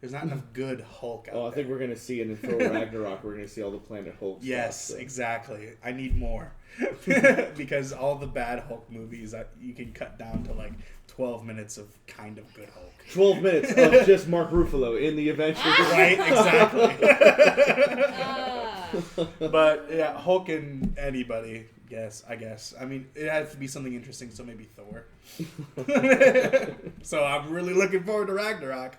There's not enough good Hulk out there. I think we're going to see it in Thor Ragnarok. We're going to see all the Planet Hulk Yes, stuff, so. Exactly. I need more. Because all the bad Hulk movies, you can cut down to 12 minutes of kind of good Hulk. 12 minutes of just Mark Ruffalo in the Avengers. Right, exactly. But yeah, Hulk and anybody, I guess. I mean, it has to be something interesting, so maybe Thor. So I'm really looking forward to Ragnarok.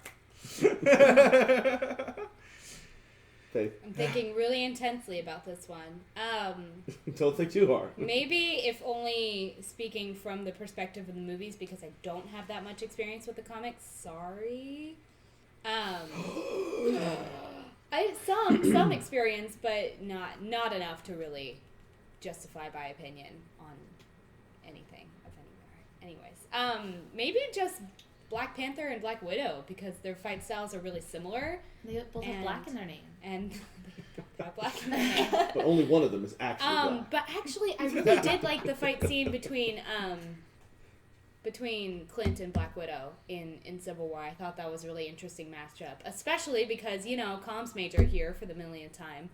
I'm thinking really intensely about this one. Don't think too hard. Maybe if only speaking from the perspective of the movies, because I don't have that much experience with the comics. Sorry. I have some experience, but not enough to really justify my opinion on anything of anywhere. Anyways, maybe just Black Panther and Black Widow, because their fight styles are really similar. They both have black in their name. And they have black in their name. But only one of them is actually black. But actually, I really did like the fight scene between Clint and Black Widow in Civil War. I thought that was a really interesting matchup, especially because, comms major here for the millionth time,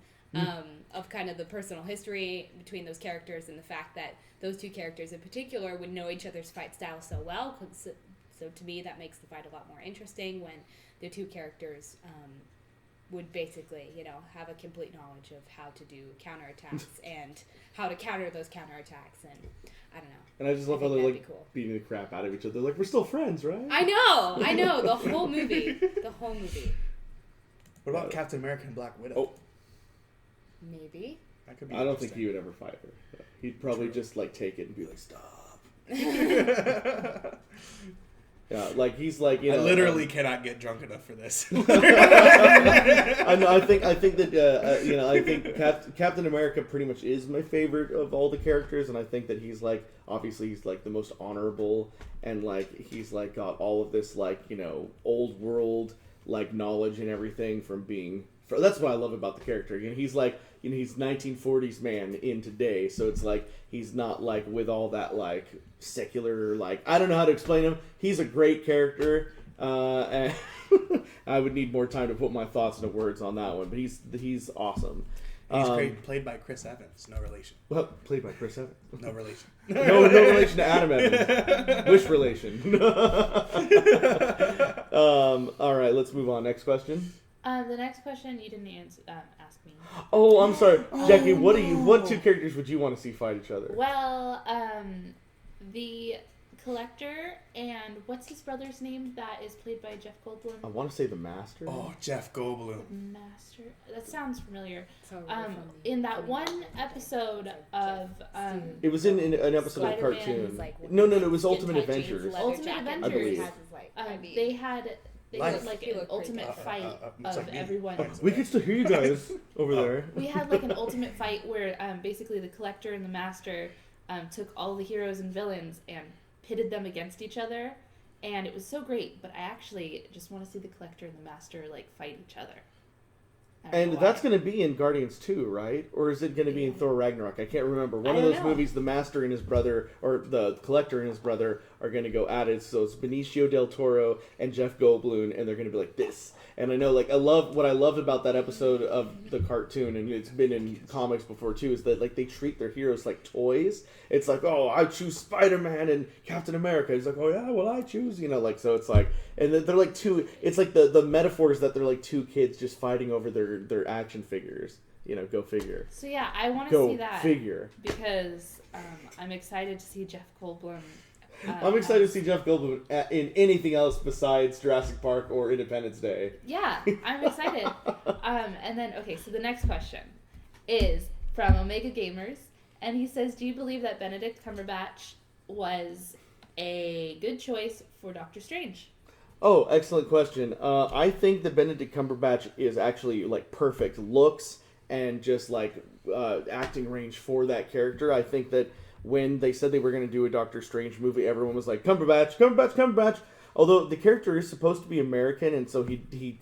of kind of the personal history between those characters and the fact that those two characters in particular would know each other's fight style so well. So to me, that makes the fight a lot more interesting when the two characters would basically, have a complete knowledge of how to do counterattacks and how to counter those counterattacks. And I don't know. And I just love how they're cool. beating the crap out of each other. We're still friends, right? I know. The whole movie. What about Captain America and Black Widow? Oh. Maybe. That could be I don't think he would ever fight her. He'd probably just take it and be like, stop. Yeah, like he's like, you know, I literally cannot get drunk enough for this. I know. I think that you know, I think Captain America pretty much is my favorite of all the characters, and I think that he's like, obviously he's like the most honorable, and like he's like got all of this like, you know, old world like knowledge and everything from being. That's what I love about the character. You know, he's like, you know, he's 1940s man in today, so it's like he's not like with all that like secular, like, I don't know how to explain him. He's a great character, and I would need more time to put my thoughts into words on that one, but he's awesome. He's great, played by Chris Evans, no relation. Well, played by Chris Evans. No relation. no relation to Adam Evans. Wish relation. All right, let's move on. Next question. The next question you didn't ask me. Oh, I'm sorry, Jackie. What two characters would you want to see fight each other? Well, the Collector and what's his brother's name that is played by Jeff Goldblum? I want to say the Master. Oh, Jeff Goldblum. Master. That sounds familiar. So In that one episode of It was in an episode of a Spider-Man cartoon. is like No, it was skin Ultimate tight jeans, Adventures. leather Ultimate jacket, Adventures. I believe. has his, like, heavy- they had Life. like He an looked pretty ultimate good. fight it's of like me. everyone. We can still hear you guys over there. We had like an ultimate fight where basically the Collector and the Master took all the heroes and villains and pitted them against each other, and it was so great. But I actually just want to see the Collector and the Master like fight each other. I don't And know that's why. going to be in Guardians 2, right? Or is it going to be in Thor Ragnarok? I can't remember. One I of don't those know. movies, the Master and his brother, or the Collector and his brother, are going to go at it. So it's Benicio del Toro and Jeff Goldblum, and they're going to be like this. And I know, like, what I love about that episode of the cartoon, and it's been in comics before too, is that like they treat their heroes like toys. It's like, oh, I choose Spider-Man and Captain America. He's like, oh yeah, well I choose, you know, like, so it's like, and they're like two. It's like the metaphors that they're like two kids just fighting over their action figures. You know, go figure. So yeah, I want to Go see that figure. because I'm excited to see Jeff Goldblum. I'm excited to see Jeff Goldblum in anything else besides Jurassic Park or Independence Day. Yeah, I'm excited. And then, okay, so the next question is from Omega Gamers, and he says, do you believe that Benedict Cumberbatch was a good choice for Doctor Strange? Oh, excellent question. I think that Benedict Cumberbatch is actually like perfect looks and just like acting range for that character. I think that when they said they were going to do a Doctor Strange movie, everyone was like, Cumberbatch. Although the character is supposed to be American, and so he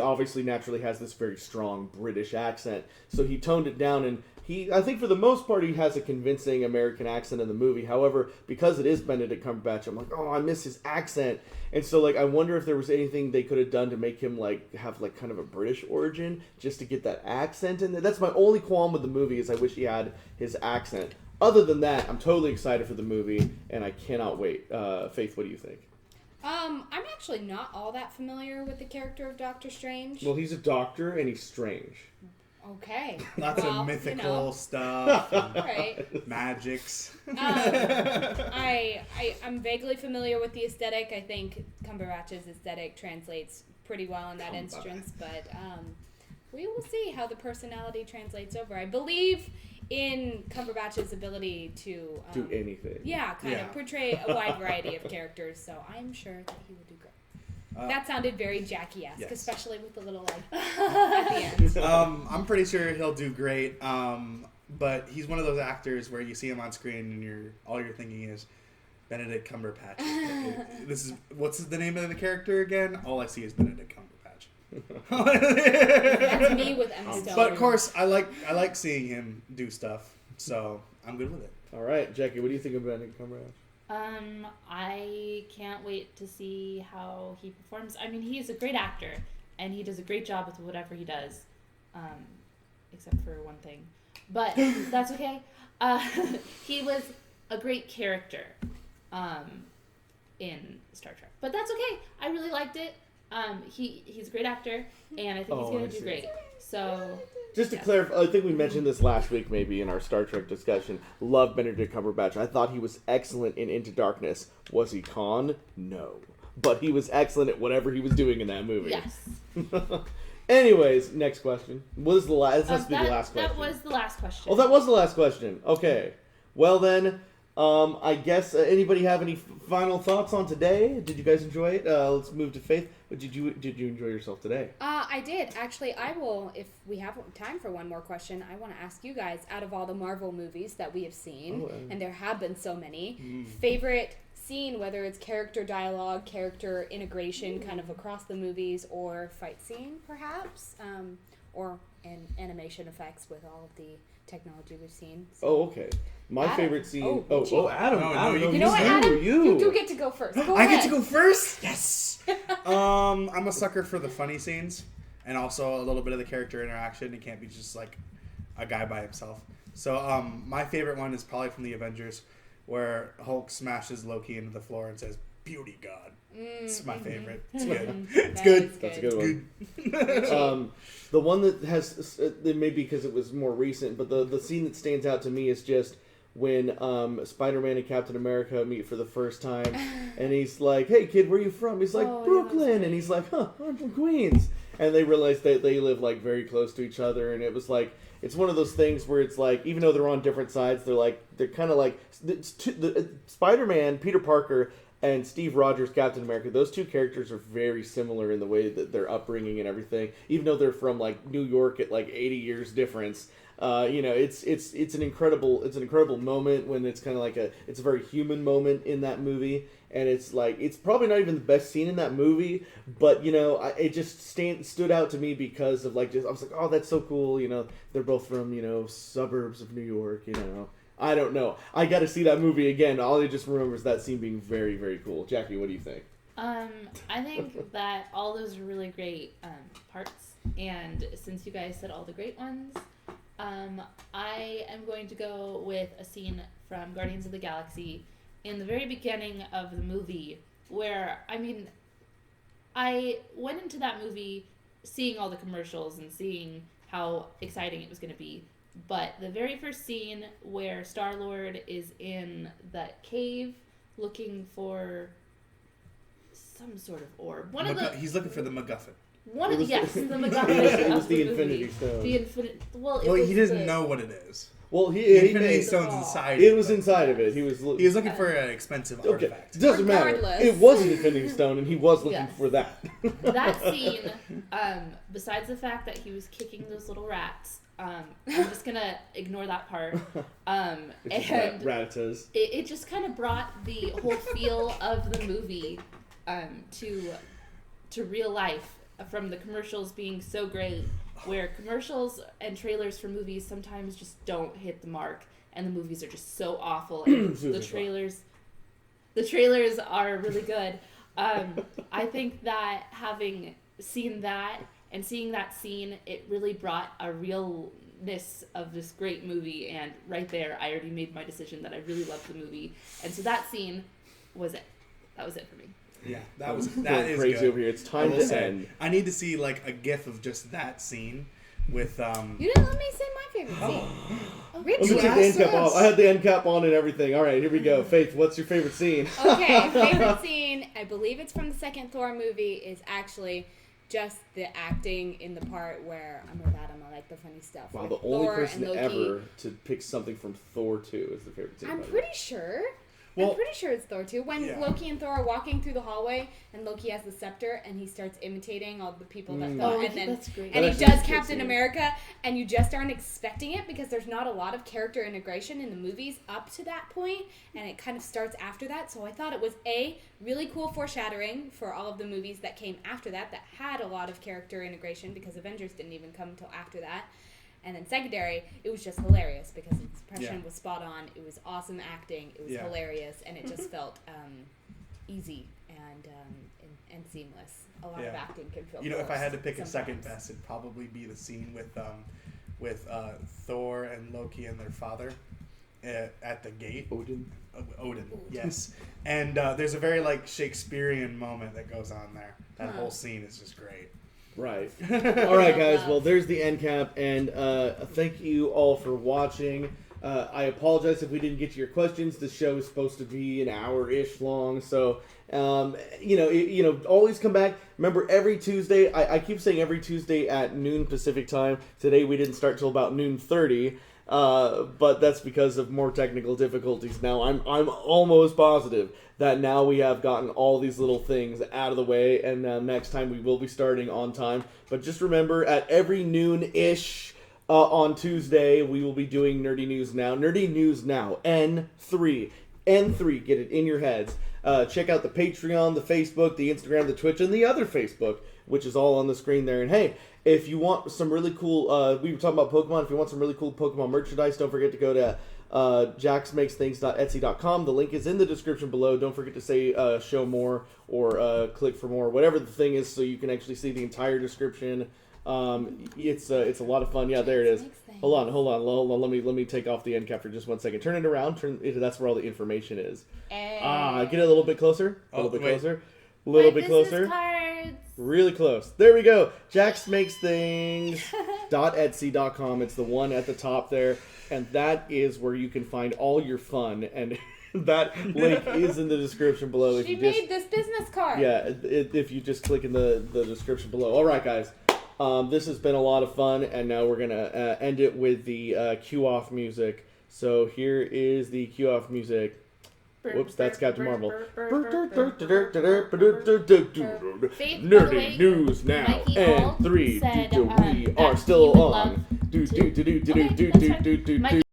obviously naturally has this very strong British accent. So he toned it down, and I think for the most part he has a convincing American accent in the movie. However, because it is Benedict Cumberbatch, I'm like, oh, I miss his accent. And so like I wonder if there was anything they could have done to make him like have like kind of a British origin just to get that accent in there. That's my only qualm with the movie, is I wish he had his accent. Other than that, I'm totally excited for the movie, and I cannot wait. Faith, what do you think? I'm actually not all that familiar with the character of Doctor Strange. Well, he's a doctor, and he's strange. Okay. Lots Well, of mythical you know. stuff, and Right. magics. I'm vaguely familiar with the aesthetic. I think Cumberbatch's aesthetic translates pretty well in that instance, but we will see how the personality translates over. I believe in Cumberbatch's ability to Do anything. Yeah, kind of portray a wide variety of characters, so I'm sure that he will do great. That sounded very Jackie-esque, yes. especially with the little like at the end. I'm pretty sure he'll do great. But he's one of those actors where you see him on screen and all you're thinking is Benedict Cumberbatch. What's the name of the character again? All I see is Benedict Cumberbatch. That's me with Emma Stone. But of course, I like seeing him do stuff, so I'm good with it. All right, Jackie, what do you think of Benedict Cumberbatch? I can't wait to see how he performs. I mean, he is a great actor, and he does a great job with whatever he does, except for one thing. But that's okay. He was a great character in Star Trek. But that's okay. I really liked it. He's a great actor, and I think he's going to do great. So... Just to clarify, I think we mentioned this last week maybe in our Star Trek discussion. Love Benedict Cumberbatch. I thought he was excellent in Into Darkness. Was he Khan? No. But he was excellent at whatever he was doing in that movie. Yes. Anyways, next question. What is the last? This has to be the last question. That was the last question. Oh, that was the last question. Okay. Well then, I guess anybody have any final thoughts on today? Did you guys enjoy it? Let's move to Faith. Did you enjoy yourself today? I did. Actually, I will, if we have time for one more question, I want to ask you guys, out of all the Marvel movies that we have seen, and there have been so many, favorite scene, whether it's character dialogue, character integration kind of across the movies, or fight scene, perhaps, or animation effects with all of the technology we've seen. So. Oh, okay. My Adam. favorite scene. Adam. Adam, You know what, Adam? You do get to go first. Go I ahead. get to go first? Yes! I'm a sucker for the funny scenes and also a little bit of the character interaction. It can't be just like a guy by himself. So my favorite one is probably from the Avengers where Hulk smashes Loki into the floor and says, "Beauty God." It's my favorite. It's good. It's good. That's a good one. The one that has, it may be because it was more recent, but the scene that stands out to me is just when Spider-Man and Captain America meet for the first time, and he's like, "Hey kid, where are you from?" He's like, "Brooklyn," and he's like, "Huh, I'm from Queens." And they realize that they live like very close to each other, and it was like, it's one of those things where it's like, even though they're on different sides, they're kind of like Spider-Man, Peter Parker, and Steve Rogers, Captain America. Those two characters are very similar in the way that their upbringing and everything, even though they're from like New York at like 80 years difference. It's an incredible moment when it's kind of like it's a very human moment in that movie, and it's like, it's probably not even the best scene in that movie, but it just stood out to me because of like, just I was like, oh, that's so cool. They're both from suburbs of New York. I don't know. I got to see that movie again. All I just remember is that scene being very, very cool. Jackie, what do you think? I think that all those are really great parts, and since you guys said all the great ones, I am going to go with a scene from Guardians of the Galaxy in the very beginning of the movie where, I went into that movie seeing all the commercials and seeing how exciting it was going to be. But the very first scene where Star-Lord is in that cave looking for some sort of orb. He's looking for the MacGuffin. The MacGuffin. It was the Infinity Stone. He doesn't know what it is. Well, the Infinity Stone's inside. It was inside of it. He was looking for an expensive artifact. It doesn't matter. It was an Infinity Stone, and he was looking for that. That scene, besides the fact that he was kicking those little rats, I'm just gonna ignore that part. And Ratatas. It just kind of brought the whole feel of the movie to real life, from the commercials being so great, where commercials and trailers for movies sometimes just don't hit the mark, and the movies are just so awful, and the trailers are really good. I think that having seen that and seeing that scene, it really brought a realness of this great movie, and right there I already made my decision that I really loved the movie, and so that scene was it. That was it for me. Yeah, that is crazy good. Over here. It's time to end. I need to see like a GIF of just that scene with You didn't let me say my favorite scene. Let me take the end cap off. I had the end cap on and everything. All right, here we go. Faith, what's your favorite scene? Okay, favorite scene, I believe it's from the second Thor movie, is actually just the acting in the part where I'm with Adam. I like the funny stuff. Wow, the only person ever to pick something from Thor 2 is the favorite scene. I'm pretty sure. I'm pretty sure it's Thor 2. When Loki and Thor are walking through the hallway, and Loki has the scepter, and he starts imitating all the people that thought, that's great. And he does Captain America, and you just aren't expecting it because there's not a lot of character integration in the movies up to that point, and it kind of starts after that. So I thought it was really cool foreshadowing for all of the movies that came after that had a lot of character integration, because Avengers didn't even come until after that. And then secondary, it was just hilarious because the expression was spot on. It was awesome acting. It was hilarious, and it just felt easy and seamless. A lot of acting can feel. If I had to pick a second best, it'd probably be the scene with Thor and Loki and their father at the gate. Odin, yes. And there's a very like Shakespearean moment that goes on there. That whole scene is just great. Right. All right, guys. Well, there's the end cap, and thank you all for watching. I apologize if we didn't get to your questions. The show is supposed to be an hour-ish long, so Always come back. Remember, every Tuesday, I keep saying every Tuesday at noon Pacific time. Today we didn't start till about noon 30. But that's because of more technical difficulties. Now I'm almost positive that now we have gotten all these little things out of the way, and next time we will be starting on time. But just remember, at every noon-ish on Tuesday, we will be doing Nerdy News Now. Nerdy News Now, N3. N3, get it in your heads. Check out the Patreon, the Facebook, the Instagram, the Twitch, and the other Facebook, which is all on the screen there. And hey, if you want some really cool, we were talking about Pokemon, if you want some really cool Pokemon merchandise, don't forget to go to jacksmakesthings.etsy.com. The link is in the description below. Don't forget to say show more or click for more, whatever the thing is, so you can actually see the entire description. It's a lot of fun. Yeah, there it is. Hold on. Let me take off the end cap for just 1 second. Turn it around. That's where all the information is. Get it a little bit closer. A little bit closer. A little bit closer. Really close. There we go. jacksmakesthings.etsy.com. It's the one at the top there, and that is where you can find all your fun, and that link is in the description below. She made this business card. Yeah, if you just click in the description below. All right, guys. This has been a lot of fun, and now we're gonna end it with the cue off music. So here is the cue off music. Whoops, that's Captain Marvel. Nerdy News Now, and 3. We are still on.